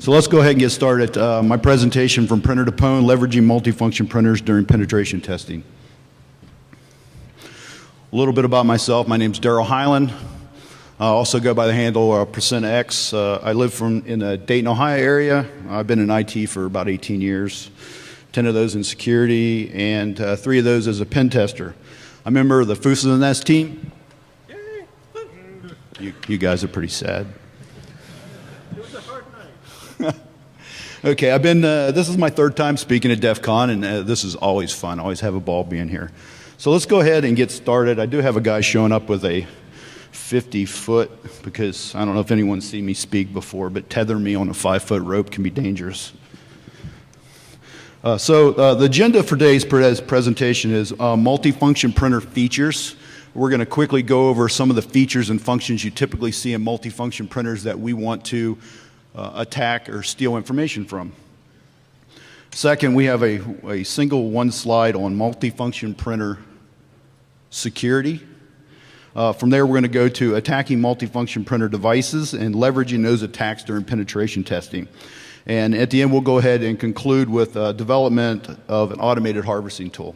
So let's go ahead and get started. My presentation from printer to Pwnd, leveraging multifunction printers during penetration testing. A little bit about myself. My name's Daryl Hyland. I also go by the handle Pwnd X. I live in the Dayton, Ohio area. I've been in IT for about 18 years, 10 of those in security, and 3 of those as a pen tester. I'm a member of the Foos of the Nest team. You guys are pretty sad. Okay, this is my 3rd time speaking at DEFCON, and this is always fun. I always have a ball being here. So let's go ahead and get started. I do have a guy showing up with a 50-foot, because I don't know if anyone's seen me speak before, but tethering me on a 5-foot rope can be dangerous. The agenda for today's presentation is multifunction printer features. We're going to quickly go over some of the features and functions you typically see in multifunction printers that we want to attack or steal information from. Second, we have a single one slide on multifunction printer security. From there, we're going to go to attacking multifunction printer devices and leveraging those attacks during penetration testing. And at the end, we'll go ahead and conclude with development of an automated harvesting tool.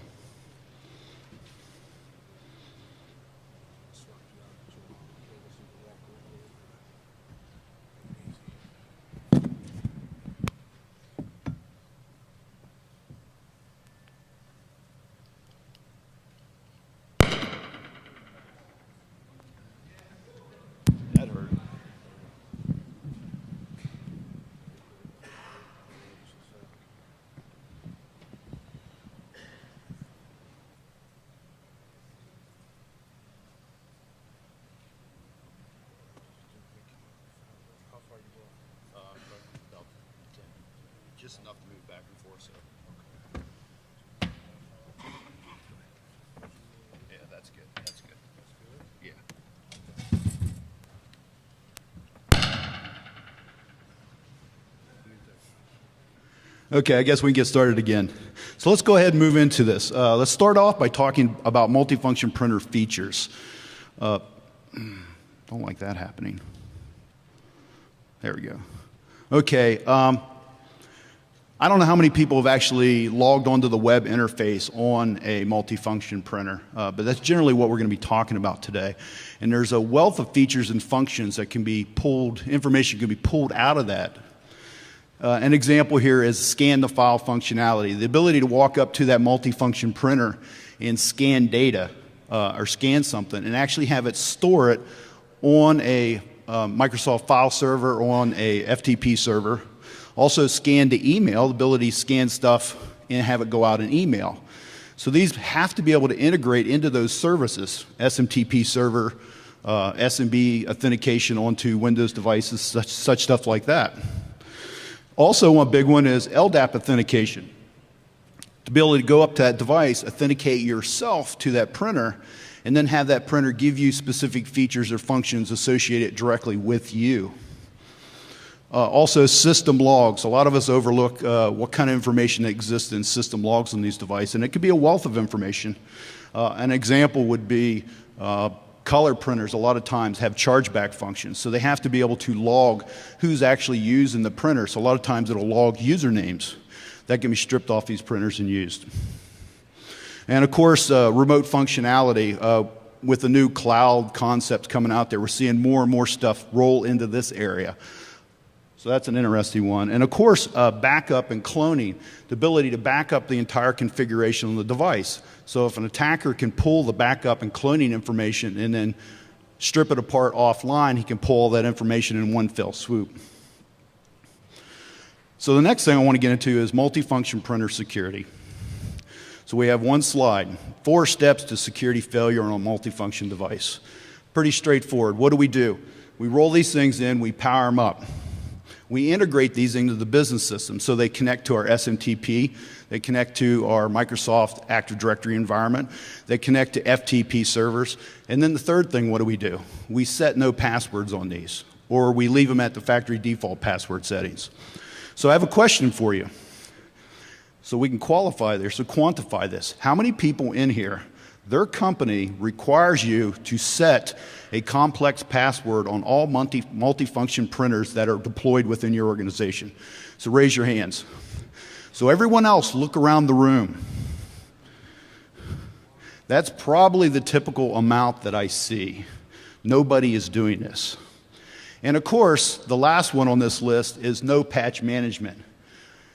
Just enough to move back and forth, so. Okay. Yeah, that's good. That's good. Yeah. Okay, I guess we can get started again. So let's go ahead and move into this. Let's start off by talking about multifunction printer features. Don't like that happening. There we go. Okay. I don't know how many people have actually logged onto the web interface on a multifunction printer, but that's generally what we're going to be talking about today. And there's a wealth of features and functions that can be pulled, information can be pulled out of that. An example here is scan the file functionality, the ability to walk up to that multifunction printer and scan data or scan something and actually have it store it on a Microsoft file server or on a FTP server. Also scan to email, the ability to scan stuff and have it go out in email. So these have to be able to integrate into those services, SMTP server, SMB authentication onto Windows devices, such stuff like that. Also, one big one is LDAP authentication. To be able to go up to that device, authenticate yourself to that printer, and then have that printer give you specific features or functions associated directly with you. Also, system logs. A lot of us overlook what kind of information exists in system logs on these devices, and it could be a wealth of information. An example would be color printers a lot of times have chargeback functions, so they have to be able to log who's actually using the printer. So a lot of times it'll log usernames that can be stripped off these printers and used. And of course, remote functionality. With the new cloud concepts coming out there, we're seeing more and more stuff roll into this area. So that's an interesting one. And of course, backup and cloning, the ability to back up the entire configuration on the device. So if an attacker can pull the backup and cloning information and then strip it apart offline, he can pull all that information in one fell swoop. So the next thing I want to get into is multifunction printer security. So we have one slide, 4 steps to security failure on a multifunction device. Pretty straightforward. What do? We roll these things in, we power them up. We integrate these into the business system so they connect to our SMTP, they connect to our Microsoft Active Directory environment, they connect to FTP servers, and then the third thing, what do? We set no passwords on these, or we leave them at the factory default password settings. So I have a question for you. So we can quantify this. How many people in here Their company requires you to set a complex password on all multifunction printers that are deployed within your organization. So raise your hands. So everyone else, look around the room. That's probably the typical amount that I see. Nobody is doing this. And of course, the last one on this list is no patch management.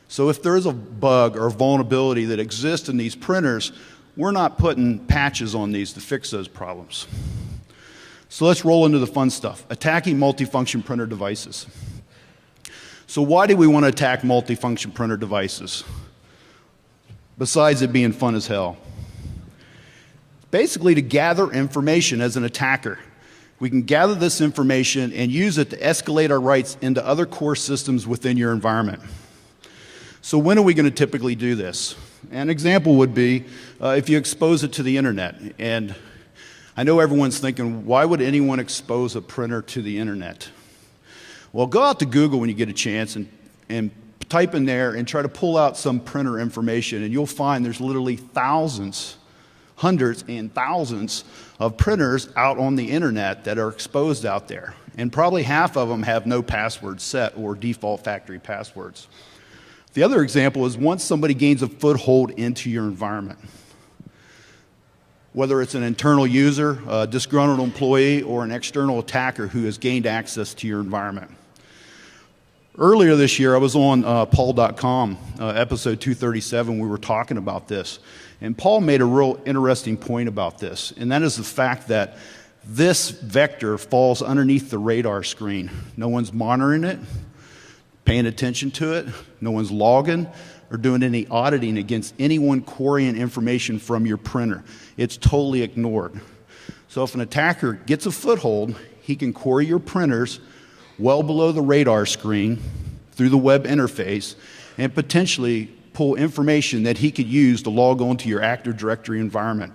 So if there is a bug or vulnerability that exists in these printers, we're not putting patches on these to fix those problems. So let's roll into the fun stuff. Attacking multifunction printer devices. So why do we want to attack multifunction printer devices? Besides it being fun as hell. Basically to gather information as an attacker. We can gather this information and use it to escalate our rights into other core systems within your environment. So when are we going to typically do this? An example would be if you expose it to the internet. And I know everyone's thinking, why would anyone expose a printer to the internet? Well, go out to Google when you get a chance and type in there and try to pull out some printer information, and you'll find there's literally thousands, hundreds and thousands of printers out on the internet that are exposed out there. And probably half of them have no password set or default factory passwords. The other example is once somebody gains a foothold into your environment, whether it's an internal user, a disgruntled employee, or an external attacker who has gained access to your environment. Earlier this year, I was on Pwnd, episode 237. We were talking about this. And Paul made a real interesting point about this, and that is the fact that this vector falls underneath the radar screen. No one's monitoring it, paying attention to it. No one's logging or doing any auditing against anyone querying information from your printer. It's totally ignored. So if an attacker gets a foothold, he can query your printers well below the radar screen through the web interface and potentially pull information that he could use to log on to your Active Directory environment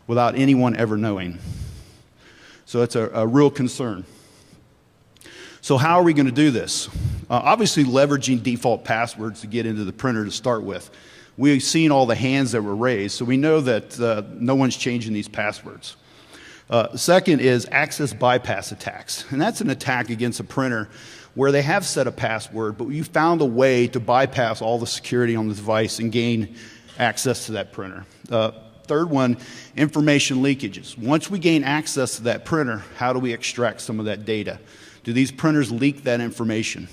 without anyone ever knowing. So it's a real concern. So how are we going to do this? Obviously leveraging default passwords to get into the printer to start with. We've seen all the hands that were raised, so we know that no one's changing these passwords. Second is access bypass attacks, and that's an attack against a printer where they have set a password, but you found a way to bypass all the security on the device and gain access to that printer. Third one, information leakages. Once we gain access to that printer, how do we extract some of that data? Do these printers leak that information?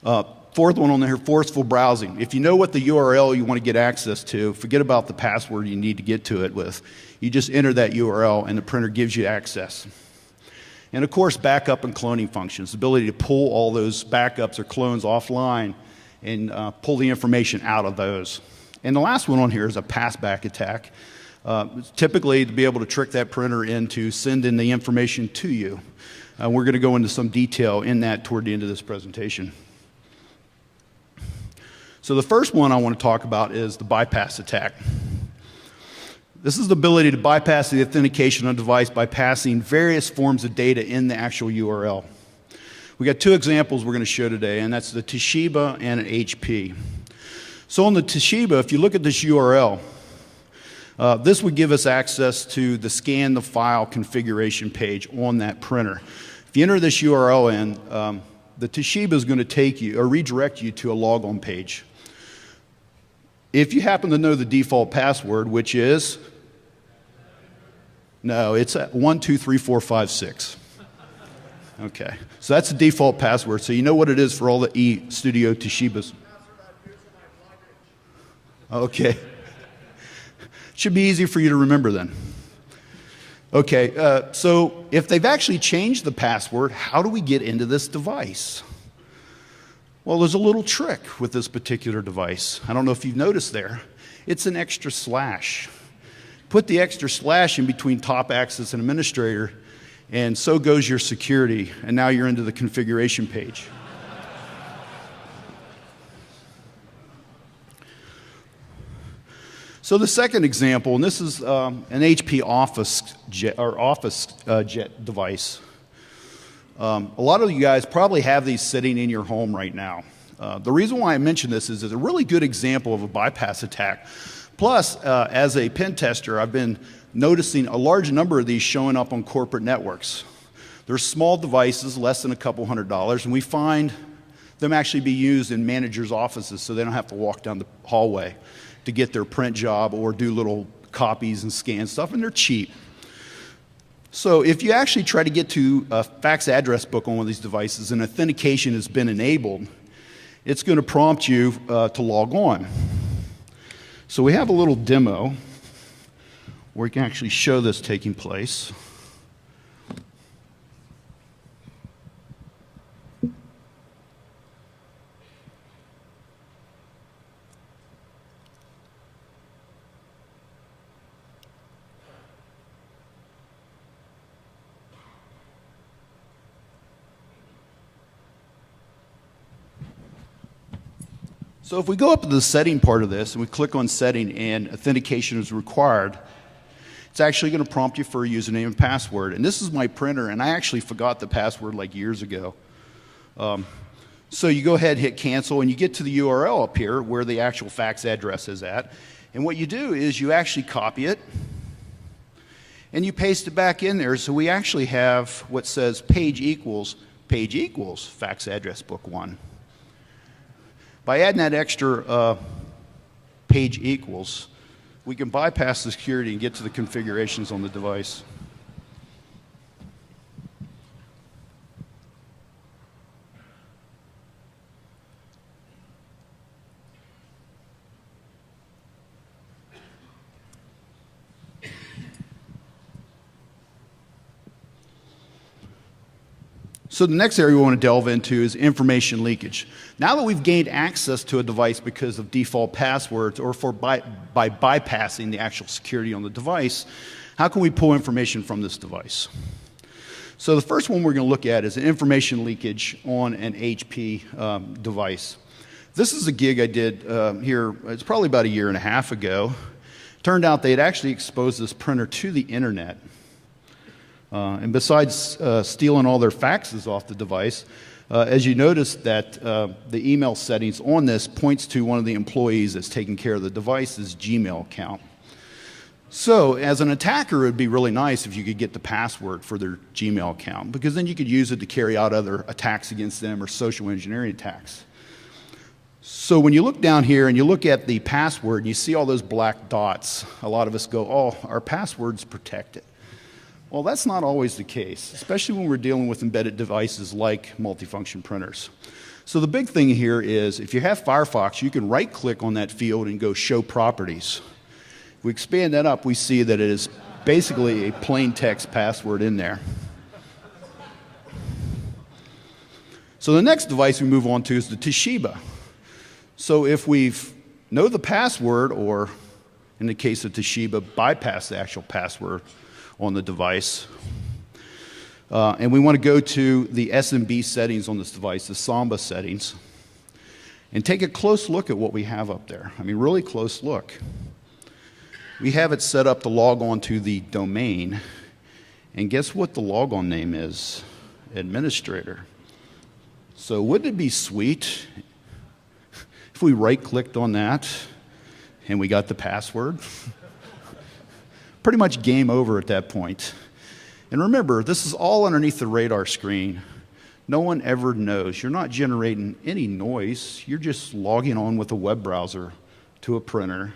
Fourth one on there, forceful browsing. If you know what the URL you want to get access to, forget about the password you need to get to it with. You just enter that URL and the printer gives you access. And of course, backup and cloning functions, the ability to pull all those backups or clones offline and pull the information out of those. And the last one on here is a passback attack. Typically to be able to trick that printer into sending the information to you. We're going to go into some detail in that toward the end of this presentation. So the first one I want to talk about is the bypass attack. This is the ability to bypass the authentication on a device by passing various forms of data in the actual URL. We got two examples we're going to show today, and that's the Toshiba and an HP. So on the Toshiba, if you look at this URL, this would give us access to the scan the file configuration page on that printer. If you enter this URL in, the Toshiba is going to take you or redirect you to a logon page. If you happen to know the default password, which is, no, it's 123456. Okay, so that's the default password. So you know what it is for all the eStudio Toshibas. Okay. Should be easy for you to remember then. Okay, so if they've actually changed the password, how do we get into this device? Well, there's a little trick with this particular device. I don't know if you've noticed there. It's an extra slash. Put the extra slash in between top access and administrator, and so goes your security, and now you're into the configuration page. So the second example, and this is an HP OfficeJet device. A lot of you guys probably have these sitting in your home right now. The reason why I mention this is it's a really good example of a bypass attack Plus, as a pen tester, I've been noticing a large number of these showing up on corporate networks. They're small devices, less than a couple $100s, and we find them actually be used in managers' offices so they don't have to walk down the hallway to get their print job or do little copies and scan stuff, and they're cheap. So if you actually try to get to a fax address book on one of these devices and authentication has been enabled, it's going to prompt you to log on. So we have a little demo where we can actually show this taking place. So if we go up to the setting part of this and we click on setting and authentication is required, it's actually going to prompt you for a username and password. And this is my printer, and I actually forgot the password like years ago. So you go ahead and hit cancel, and you get to the URL up here where the actual fax address is at. And what you do is you actually copy it and you paste it back in there. So we actually have what says page equals fax address book 1. By adding that extra page equals, we can bypass the security and get to the configurations on the device. So the next area we want to delve into is information leakage. Now that we've gained access to a device because of default passwords or by bypassing the actual security on the device, how can we pull information from this device? So the first one we're going to look at is information leakage on an HP device. This is a gig I did here, it's probably about 1.5 years ago. Turned out they had actually exposed this printer to the internet. And besides stealing all their faxes off the device, as you notice that the email settings on this points to one of the employees that's taking care of the device's Gmail account. So as an attacker, it would be really nice if you could get the password for their Gmail account, because then you could use it to carry out other attacks against them or social engineering attacks. So when you look down here and you look at the password and you see all those black dots, a lot of us go, oh, our password's protected. Well, that's not always the case, especially when we're dealing with embedded devices like multifunction printers. So the big thing here is if you have Firefox, you can right-click on that field and go Show Properties. If we expand that up, we see that it is basically a plain text password in there. So the next device we move on to is the Toshiba. So if we know the password, or in the case of Toshiba, bypass the actual password on the device, and we want to go to the SMB settings on this device, the Samba settings, and take a close look at what we have up there. I mean, really close look. We have it set up to log on to the domain, and guess what the logon name is? Administrator. So wouldn't it be sweet if we right-clicked on that and we got the password? Pretty much game over at that point. And remember, this is all underneath the radar screen. No one ever knows. You're not generating any noise. You're just logging on with a web browser to a printer,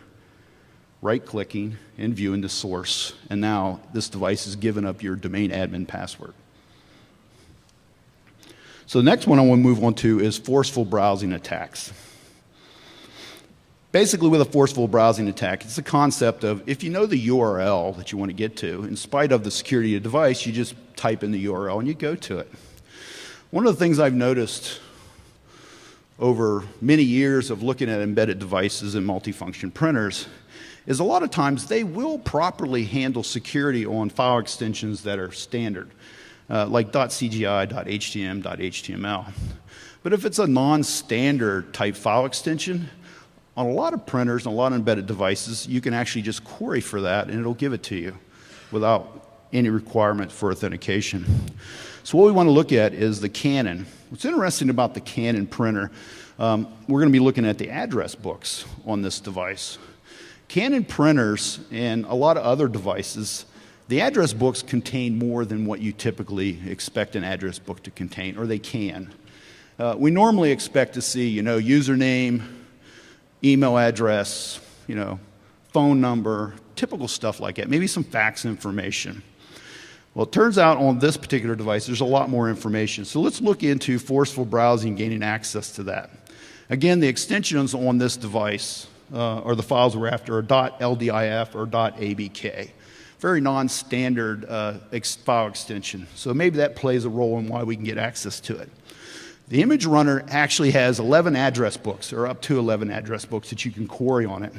right-clicking and viewing the source. And now this device has given up your domain admin password. So the next one I want to move on to is forceful browsing attacks. Basically, with a forceful browsing attack, it's the concept of if you know the URL that you want to get to, in spite of the security of the device, you just type in the URL and you go to it. One of the things I've noticed over many years of looking at embedded devices and multifunction printers is a lot of times they will properly handle security on file extensions that are standard, like .cgi, .htm, .html. But if it's a non-standard type file extension, on a lot of printers and a lot of embedded devices, you can actually just query for that and it'll give it to you without any requirement for authentication. So what we want to look at is the Canon. What's interesting about the Canon printer, we're going to be looking at the address books on this device. Canon printers and a lot of other devices, the address books contain more than what you typically expect an address book to contain, or they can. We normally expect to see, username, email address, phone number, typical stuff like that, maybe some fax information. Well, it turns out on this particular device, there's a lot more information. So let's look into forceful browsing, gaining access to that. Again, the extensions on this device, or the files we're after, are .ldif or .abk. Very non-standard file extension. So maybe that plays a role in why we can get access to it. The image runner actually has 11 address books, or up to 11 address books that you can query on it.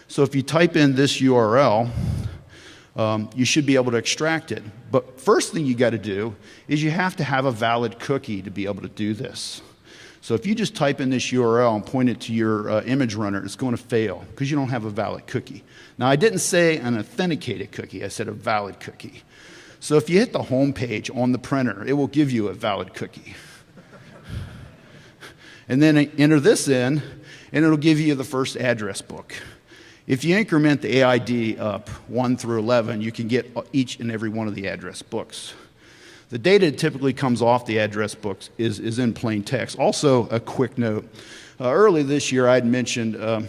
So if you type in this URL, you should be able to extract it. But first thing you got to do is you have to have a valid cookie to be able to do this. So if you just type in this URL and point it to your image runner, it's going to fail because you don't have a valid cookie. Now, I didn't say an authenticated cookie. I said a valid cookie. So if you hit the home page on the printer, it will give you a valid cookie. And then enter this in, and it'll give you the first address book. If you increment the AID up 1 through 11, you can get each and every one of the address books. The data that typically comes off the address books is in plain text. Also, a quick note. Early this year, I had mentioned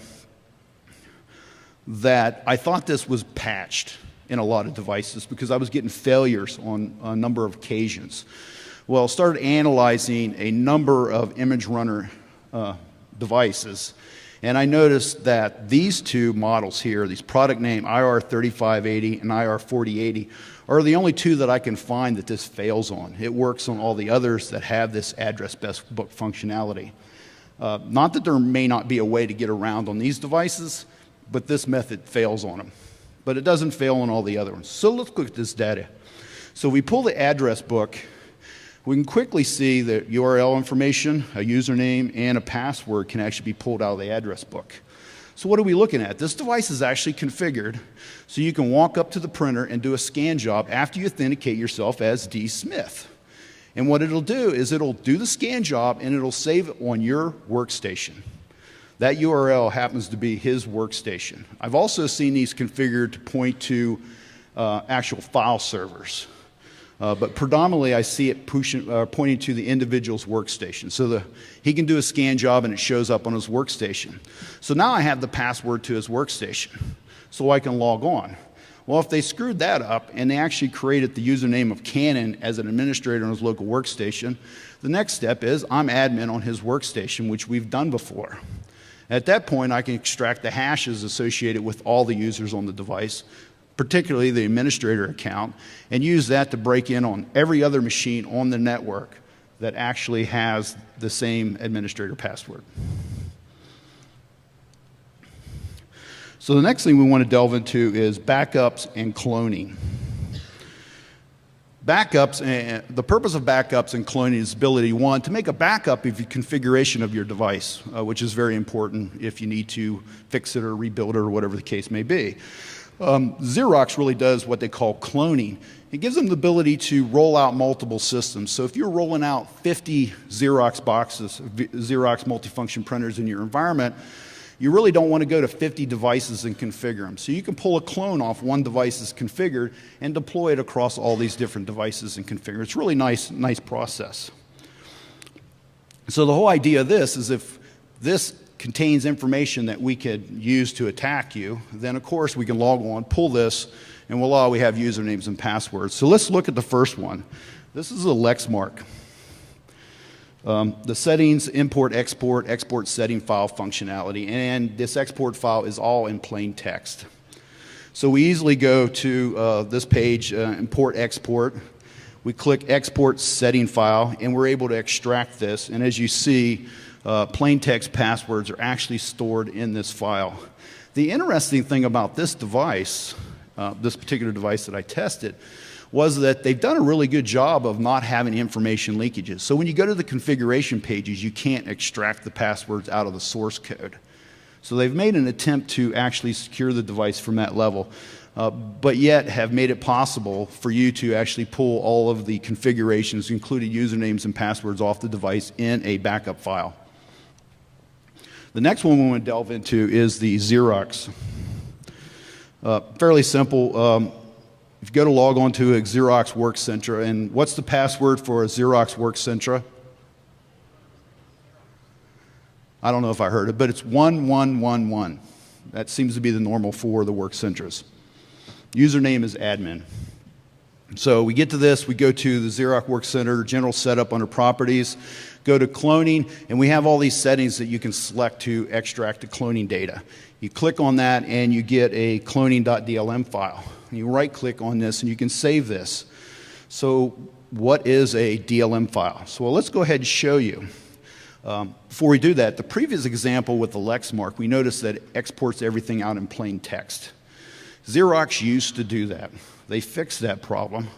that I thought this was patched in a lot of devices because I was getting failures on a number of occasions. Well, started analyzing a number of image runner devices, and I noticed that these two models here, these product name IR3580 and IR4080, are the only two that I can find that this fails on. It works on all the others that have this address book functionality. Not that there may not be a way to get around on these devices, but this method fails on them. But it doesn't fail on all the other ones. So let's look at this data. So we pull the address book. We can quickly see that URL information, a username, and a password can actually be pulled out of the address book. So what are we looking at? This device is actually configured so you can walk up to the printer and do a scan job after you authenticate yourself as D. Smith. And what it'll do is it'll do the scan job and it'll save it on your workstation. That URL happens to be his workstation. I've also seen these configured to point to actual file servers. But predominantly, I see it pointing to the individual's workstation. So he can do a scan job and it shows up on his workstation. So now I have the password to his workstation, so I can log on. Well, if they screwed that up and they actually created the username of Canon as an administrator on his local workstation, the next step is I'm admin on his workstation, which we've done before. At that point, I can extract the hashes associated with all the users on the device, particularly the administrator account, and use that to break in on every other machine on the network that actually has the same administrator password. So the next thing we want to delve into is backups and cloning. Backups, the purpose of backups and cloning is ability, one, to make a backup of your configuration of your device, which is very important if you need to fix it or rebuild it or whatever the case may be. Xerox really does what they call cloning. It gives them the ability to roll out multiple systems. So if you're rolling out 50 Xerox boxes, Xerox multifunction printers in your environment, you really don't want to go to 50 devices and configure them. So you can pull a clone off one device is configured and deploy it across all these different devices and configure. It's a really nice process. So the whole idea of this is if this contains information that we could use to attack you, then of course we can log on, pull this, and voila, we have usernames and passwords. So let's look at the first one. This is a Lexmark. The settings, import, export setting file functionality, and this export file is all in plain text. So we easily go to this page, import, export. We click export setting file, and we're able to extract this, and as you see, plain text passwords are actually stored in this file. The interesting thing about this device, this particular device that I tested, was that they've done a really good job of not having information leakages. So when you go to the configuration pages, you can't extract the passwords out of the source code. So they've made an attempt to actually secure the device from that level, but yet have made it possible for you to actually pull all of the configurations, including usernames and passwords, off the device in a backup file. The next one we want to delve into is the Xerox. Fairly simple. If you go to log on to a Xerox Workcentra, and what's the password for a Xerox Workcentra? I don't know if I heard it, but it's 1111. That seems to be the normal for the Workcentras. Username is admin. So we get to this, we go to the Xerox Workcenter, general setup under properties, go to cloning, and we have all these settings that you can select to extract the cloning data. You click on that and you get a cloning.dlm file. And you right click on this and you can save this. So what is a DLM file? So let's go ahead and show you. Before we do that, the previous example with the Lexmark, we noticed that it exports everything out in plain text. Xerox used to do that. They fixed that problem.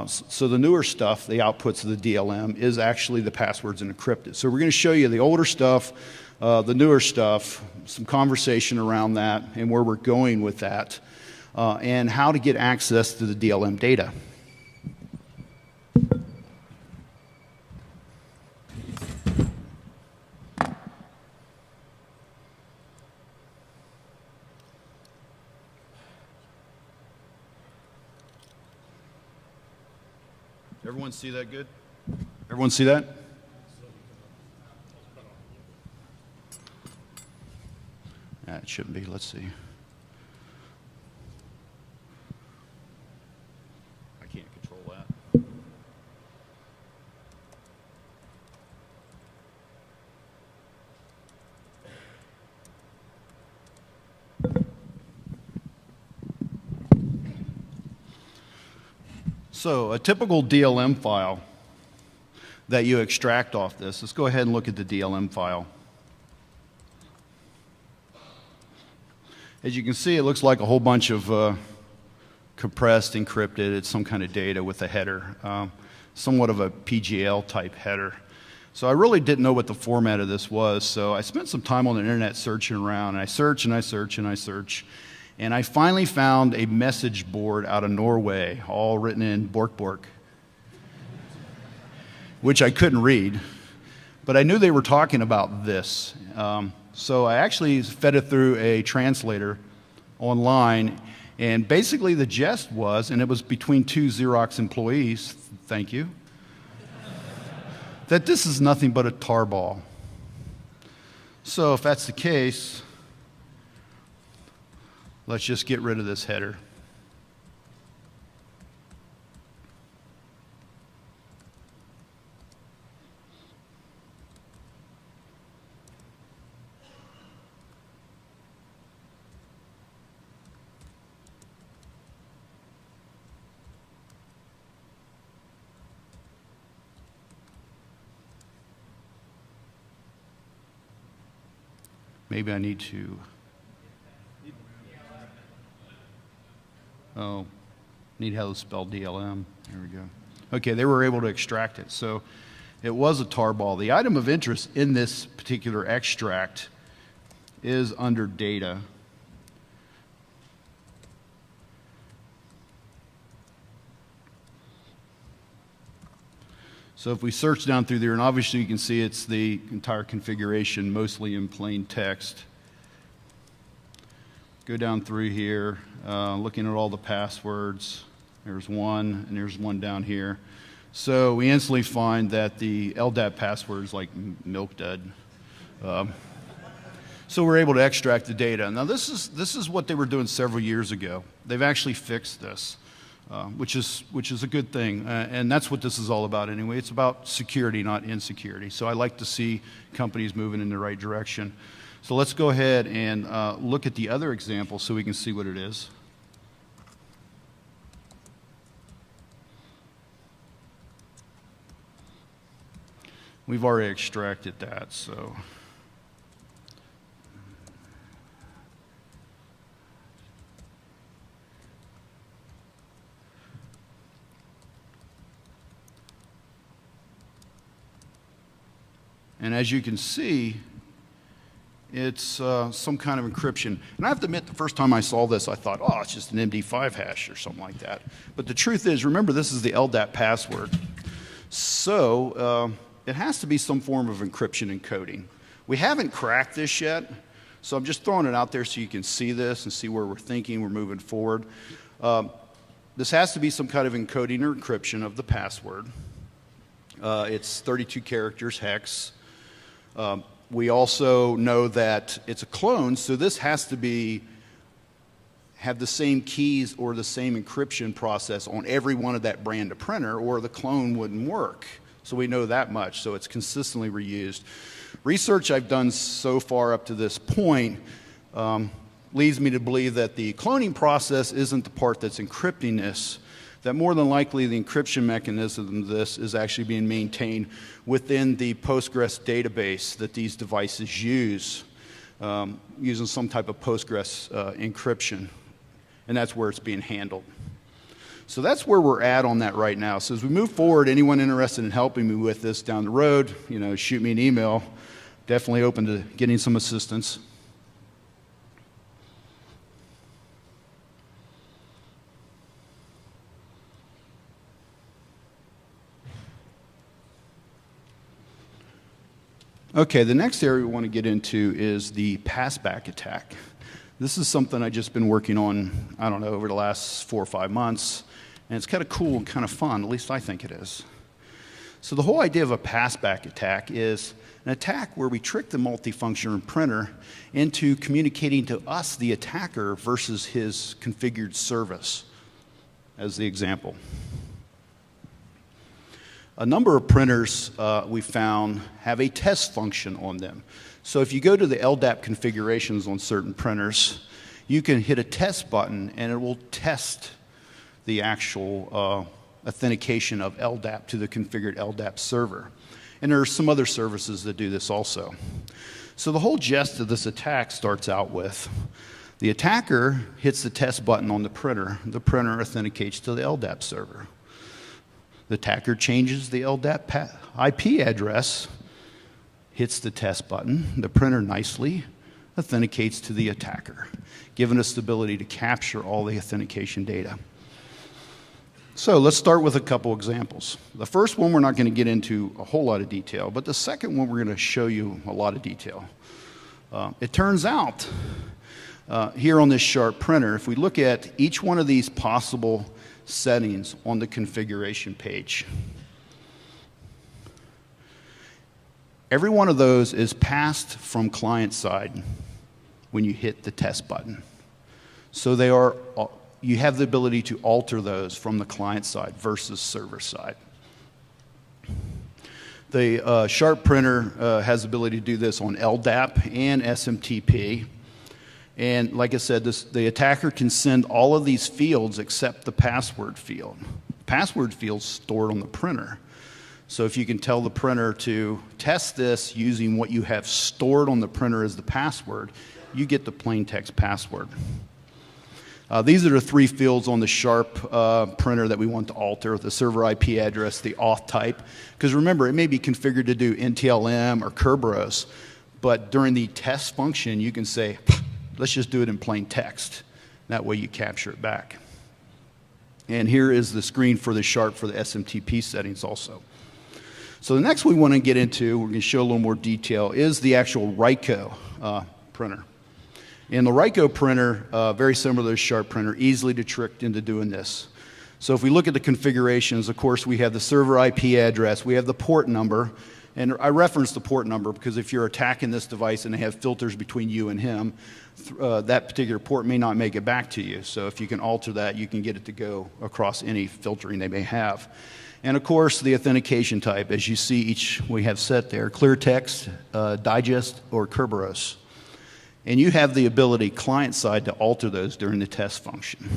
So the newer stuff, the outputs of the DLM, is actually the passwords and encrypted. So we're going to show you the older stuff, the newer stuff, some conversation around that, and where we're going with that, and how to get access to the DLM data. Everyone see that good? Everyone see that? It shouldn't be. Let's see. I can't control that. So a typical DLM file that you extract off this, let's go ahead and look at the DLM file. As you can see, it looks like a whole bunch of compressed, encrypted, it's some kind of data with a header, somewhat of a PGL type header. So I really didn't know what the format of this was, so I spent some time on the internet searching around, and I search and I search and I search. And I finally found a message board out of Norway, all written in Bork, which I couldn't read. But I knew they were talking about this. So I actually fed it through a translator online. And basically the gist was, and it was between two Xerox employees, thank you, that this is nothing but a tarball. So if that's the case, let's just get rid of this header. Maybe I need to. Oh, need how to spell DLM. There we go. Okay, they were able to extract it. So it was a tarball. The item of interest in this particular extract is under data. So if we search down through there, and obviously you can see it's the entire configuration, mostly in plain text. Go down through here, looking at all the passwords. There's one, and there's one down here. So we instantly find that the LDAP password is like milk dud. So we're able to extract the data. Now this is what they were doing several years ago. They've actually fixed this, which is a good thing, and that's what this is all about anyway. It's about security, not insecurity. So I like to see companies moving in the right direction. So let's go ahead and look at the other example so we can see what it is. We've already extracted that, so. And as you can see, it's some kind of encryption. And I have to admit, the first time I saw this, I thought, oh, it's just an MD5 hash or something like that. But the truth is, remember, this is the LDAP password. So it has to be some form of encryption and coding. We haven't cracked this yet, So I'm just throwing it out there so you can see this and see where we're thinking, we're moving forward. This has to be some kind of encoding or encryption of the password. It's 32 characters hex. We also know that it's a clone, so this has to have the same keys or the same encryption process on every one of that brand of printer, or the clone wouldn't work. So we know that much, so it's consistently reused. Research I've done so far up to this point leads me to believe that the cloning process isn't the part that's encrypting this, that more than likely the encryption mechanism of this is actually being maintained within the Postgres database that these devices use, using some type of Postgres encryption, and that's where it's being handled. So that's where we're at on that right now. So as we move forward, anyone interested in helping me with this down the road, shoot me an email. Definitely open to getting some assistance. Okay, the next area we want to get into is the passback attack. This is something I've just been working on, I don't know, over the last 4 or 5 months, and it's kind of cool and kind of fun, at least I think it is. So the whole idea of a passback attack is an attack where we trick the multifunction printer into communicating to us, the attacker, versus his configured service, as the example. A number of printers we found have a test function on them. So if you go to the LDAP configurations on certain printers, you can hit a test button and it will test the actual authentication of LDAP to the configured LDAP server. And there are some other services that do this also. So the whole gist of this attack starts out with the attacker hits the test button on the printer authenticates to the LDAP server. The attacker changes the LDAP IP address, hits the test button, the printer nicely authenticates to the attacker, giving us the ability to capture all the authentication data. So let's start with a couple examples. The first one we're not going to get into a whole lot of detail, but the second one we're going to show you a lot of detail. It turns out here on this Sharp printer, if we look at each one of these possible settings on the configuration page, every one of those is passed from client side when you hit the test button. So you have the ability to alter those from the client side versus server side. The Sharp printer has the ability to do this on LDAP and SMTP. And like I said, the attacker can send all of these fields except the password field. The password field's stored on the printer. So if you can tell the printer to test this using what you have stored on the printer as the password, you get the plain text password. These are the 3 fields on the Sharp printer that we want to alter: the server IP address, the auth type. Because remember, it may be configured to do NTLM or Kerberos, but during the test function, you can say, let's just do it in plain text. That way you capture it back. And here is the screen for the Sharp for the SMTP settings also. So the next we want to get into, we're going to show a little more detail, is the actual Ryko printer. And the Ryko printer, very similar to the Sharp printer, easily tricked into doing this. So if we look at the configurations, of course, we have the server IP address, we have the port number, and I reference the port number because if you're attacking this device and they have filters between you and him, that particular port may not make it back to you. So if you can alter that, you can get it to go across any filtering they may have. And of course, the authentication type, as you see we have set there, clear text, digest, or Kerberos. And you have the ability, client side, to alter those during the test function.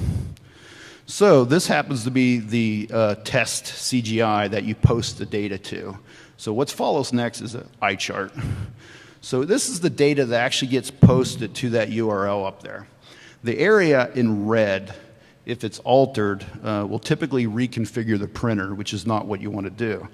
So this happens to be the test CGI that you post the data to. So what follows next is an eye chart. So this is the data that actually gets posted to that URL up there. The area in red, if it's altered, will typically reconfigure the printer, which is not what you want to do.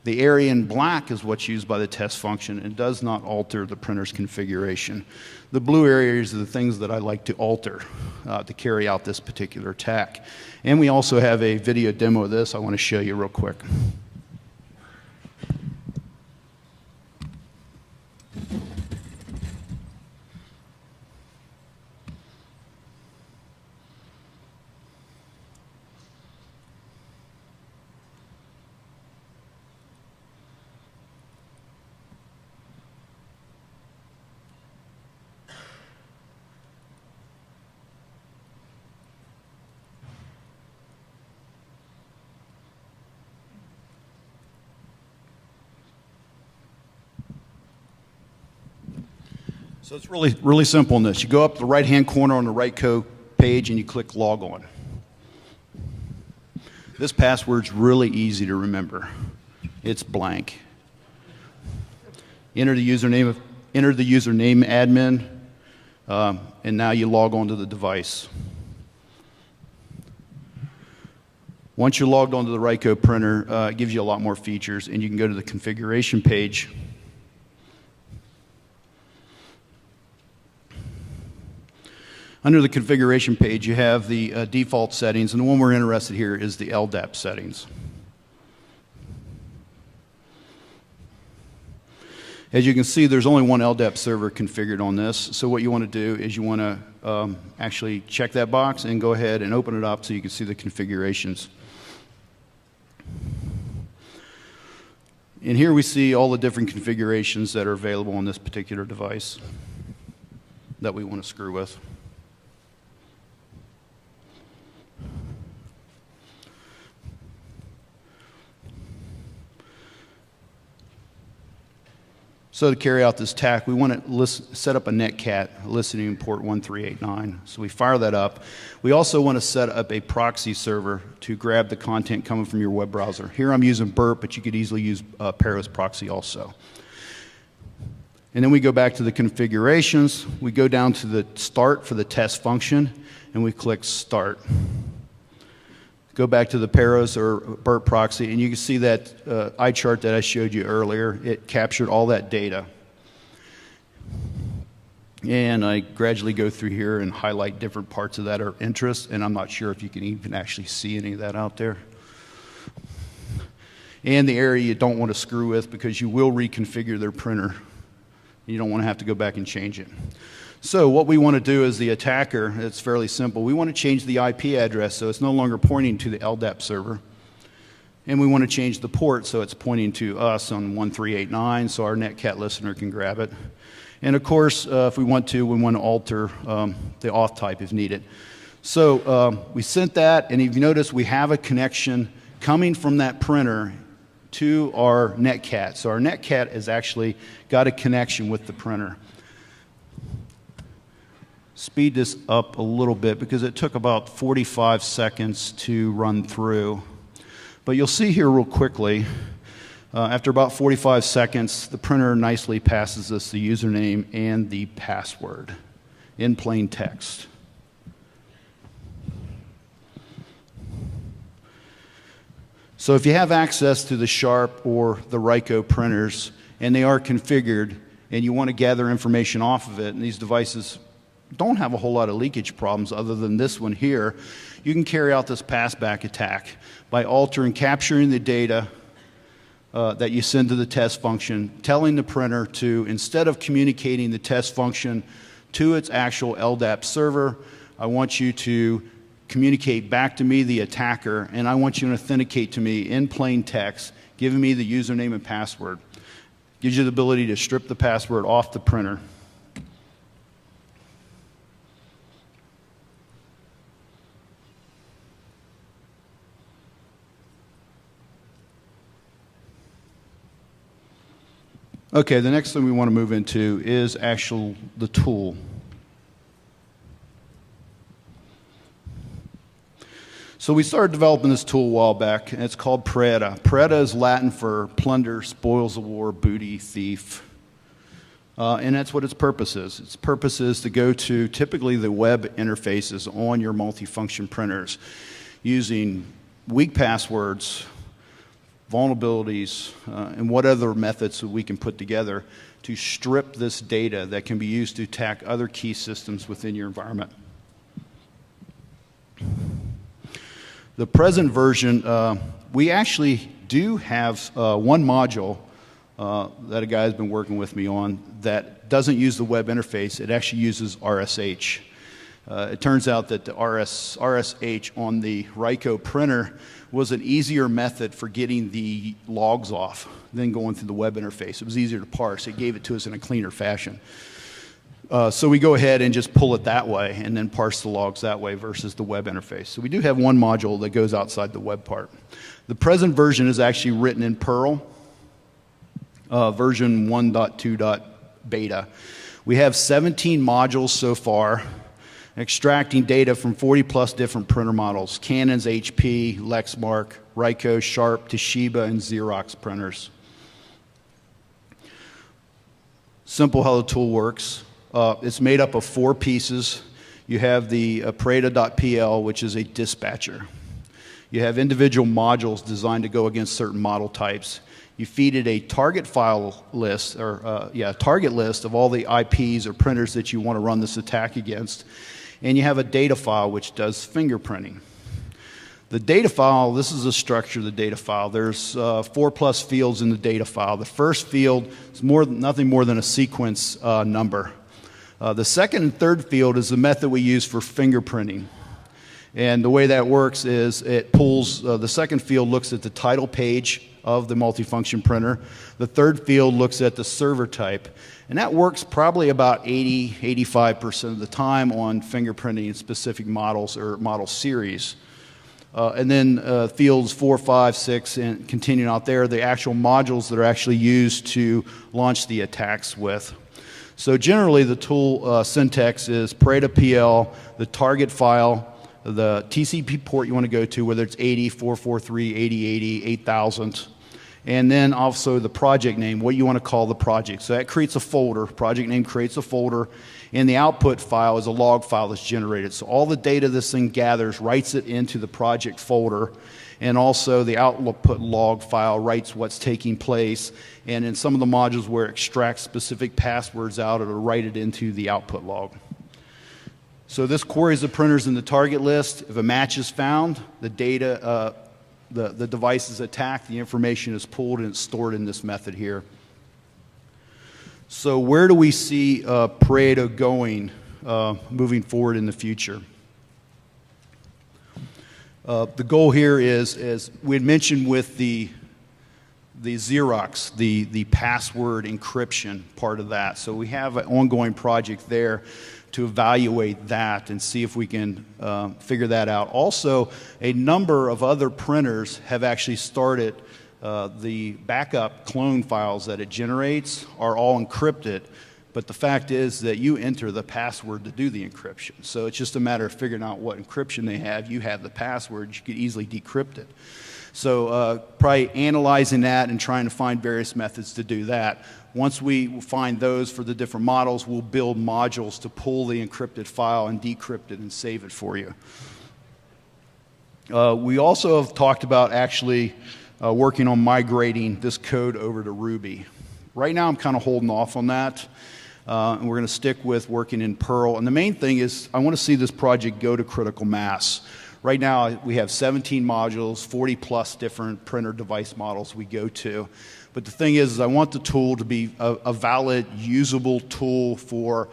The area in black is what's used by the test function and does not alter the printer's configuration. The blue areas are the things that I like to alter to carry out this particular attack. And we also have a video demo of this I want to show you real quick. So it's really simple in this. You go up the right-hand corner on the RightCo page and you click Log On. This password's really easy to remember. It's blank. Enter the username admin, and now you log on to the device. Once you're logged onto the RightCo printer, it gives you a lot more features, and you can go to the configuration page. Under the configuration page, you have the default settings, and the one we're interested here is the LDAP settings. As you can see, there's only one LDAP server configured on this, so what you want to do is you want to actually check that box and go ahead and open it up so you can see the configurations. And here we see all the different configurations that are available on this particular device that we want to screw with. So to carry out this attack, we want to set up a netcat listening port 1389. So we fire that up. We also want to set up a proxy server to grab the content coming from your web browser. Here I'm using Burp, but you could easily use Paros proxy also. And then we go back to the configurations. We go down to the start for the test function, and we click Start. Go back to the Paros or Burp proxy, and you can see that eye chart that I showed you earlier. It captured all that data. And I gradually go through here and highlight different parts of that of interest, and I'm not sure if you can even actually see any of that out there. And the area you don't want to screw with because you will reconfigure their printer. You don't want to have to go back and change it. So what we want to do as the attacker, it's fairly simple. We want to change the IP address so it's no longer pointing to the LDAP server. And we want to change the port so it's pointing to us on 1389 so our netcat listener can grab it. And of course, if we want to alter the auth type if needed. So we sent that, and if you notice, we have a connection coming from that printer to our netcat. So our netcat has actually got a connection with the printer. Speed this up a little bit because it took about 45 seconds to run through. But you'll see here real quickly, after about 45 seconds, the printer nicely passes us the username and the password in plain text. So if you have access to the Sharp or the RightCo printers and they are configured and you want to gather information off of it, and these devices don't have a whole lot of leakage problems other than this one here, you can carry out this passback attack by capturing the data that you send to the test function, telling the printer to, instead of communicating the test function to its actual LDAP server, I want you to communicate back to me, the attacker, and I want you to authenticate to me in plain text, giving me the username and password. Gives you the ability to strip the password off the printer. Okay, the next thing we want to move into is the tool. So we started developing this tool a while back, and it's called Pwnd. Pwnd is Latin for plunder, spoils of war, booty, thief. And that's what its purpose is. Its purpose is to go to typically the web interfaces on your multifunction printers using weak passwords, vulnerabilities, and what other methods that we can put together to strip this data that can be used to attack other key systems within your environment. The present version, we actually do have one module that a guy has been working with me on that doesn't use the web interface. It actually uses RSH. It turns out that the RSH on the RightCo printer was an easier method for getting the logs off than going through the web interface. It was easier to parse. It gave it to us in a cleaner fashion. So we go ahead and just pull it that way and then parse the logs that way versus the web interface. So we do have one module that goes outside the web part. The present version is actually written in Perl, version 1.2.beta. We have 17 modules so far, extracting data from 40-plus different printer models: Canon's, HP, Lexmark, Ricoh, Sharp, Toshiba, and Xerox printers. Simple how the tool works. It's made up of 4 pieces. You have the Pwnd.pl, which is a dispatcher. You have individual modules designed to go against certain model types. You feed it a target file list, target list of all the IPs or printers that you want to run this attack against. And you have a data file which does fingerprinting. The data file, this is the structure of the data file. There's 4+ fields in the data file. The first field is nothing more than a sequence number. The second and third field is the method we use for fingerprinting. And the way that works is it pulls, the second field looks at the title page of the multifunction printer. The third field looks at the server type. And that works probably about 85% of the time on fingerprinting in specific models or model series. And then fields 4, 5, 6, and continuing out there, the actual modules that are actually used to launch the attacks with. So generally the tool syntax is Pwnd.pl, the target file, the TCP port you want to go to, whether it's 80, 443, 8080, 8000, and then also the project name, what you want to call the project. So that creates a folder. Project name creates a folder, and the output file is a log file that's generated. So all the data this thing gathers writes it into the project folder, and also the output log file writes what's taking place. And in some of the modules where it extracts specific passwords out, it'll write it into the output log. So this queries the printers in the target list. If a match is found, the data, the device is attacked, the information is pulled, and it's stored in this method here. So where do we see Pwnd going moving forward in the future? The goal here is, as we had mentioned with the Xerox, the password encryption part of that. So we have an ongoing project there to evaluate that and see if we can figure that out. Also, a number of other printers have actually started the backup clone files that it generates are all encrypted, but the fact is that you enter the password to do the encryption. So it's just a matter of figuring out what encryption they have. You have the password, you could easily decrypt it. So probably analyzing that and trying to find various methods to do that. Once we find those for the different models, we'll build modules to pull the encrypted file and decrypt it and save it for you. We also have talked about actually working on migrating this code over to Ruby. Right now I'm kind of holding off on that. And we're going to stick with working in Perl. And the main thing is I want to see this project go to critical mass. Right now we have 17 modules, 40+ different printer device models we go to. But the thing is I want the tool to be a valid, usable tool for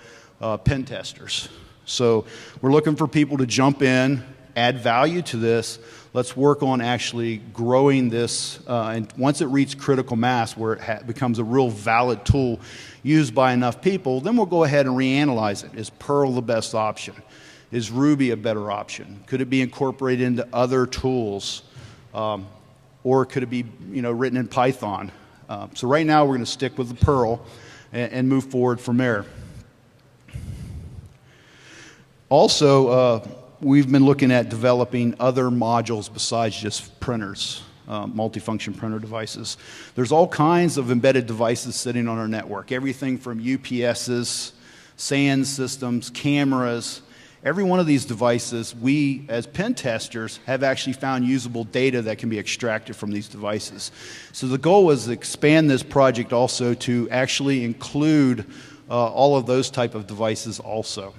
pen testers. So we're looking for people to jump in, add value to this. Let's work on actually growing this, and once it reaches critical mass where it becomes a real valid tool used by enough people, then we'll go ahead and reanalyze it. Is Perl the best option? Is Ruby a better option? Could it be incorporated into other tools? Or could it be written in Python? So right now we're going to stick with the Perl and move forward from there. Also, we've been looking at developing other modules besides just printers, multifunction printer devices. There's all kinds of embedded devices sitting on our network, everything from UPSs, SAN systems, cameras. Every one of these devices, we as pen testers have actually found usable data that can be extracted from these devices. So the goal was to expand this project also to actually include all of those type of devices also.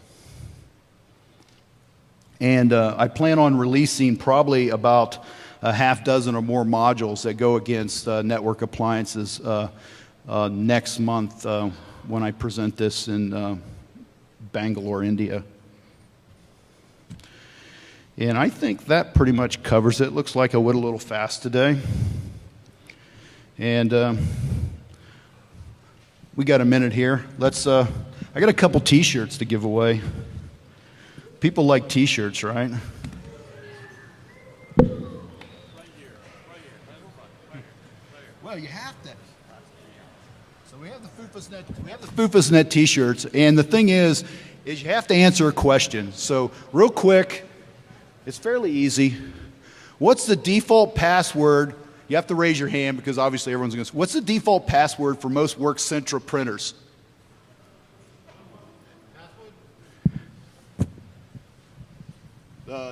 And I plan on releasing probably about a half dozen or more modules that go against network appliances next month when I present this in Bangalore, India. And I think that pretty much covers it. Looks like I went a little fast today. And we got a minute here. Let's. I got a couple T-shirts to give away. People like T-shirts, right? Well, you have to. So we have the Foofus Net t-shirts, and the thing is you have to answer a question. So real quick, it's fairly easy. What's the default password? You have to raise your hand because obviously everyone's going to. What's the default password for most Workcentra printers?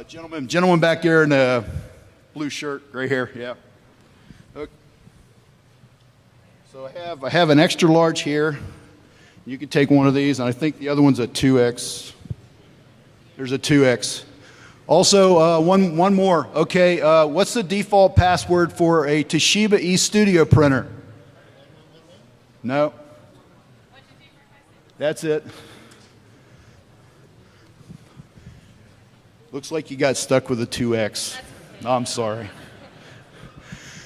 Gentleman back there in the blue shirt, gray hair, yeah. Okay. So I have an extra large here. You can take one of these, and I think the other one's a 2X. There's a 2X. Also, one more. Okay, what's the default password for a Toshiba eStudio printer? No. That's it. Looks like you got stuck with a 2X. I'm sorry.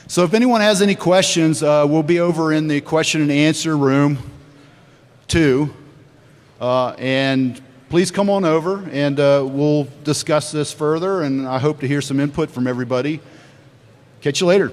So if anyone has any questions, we'll be over in the question and answer room 2. And please come on over and we'll discuss this further, and I hope to hear some input from everybody. Catch you later.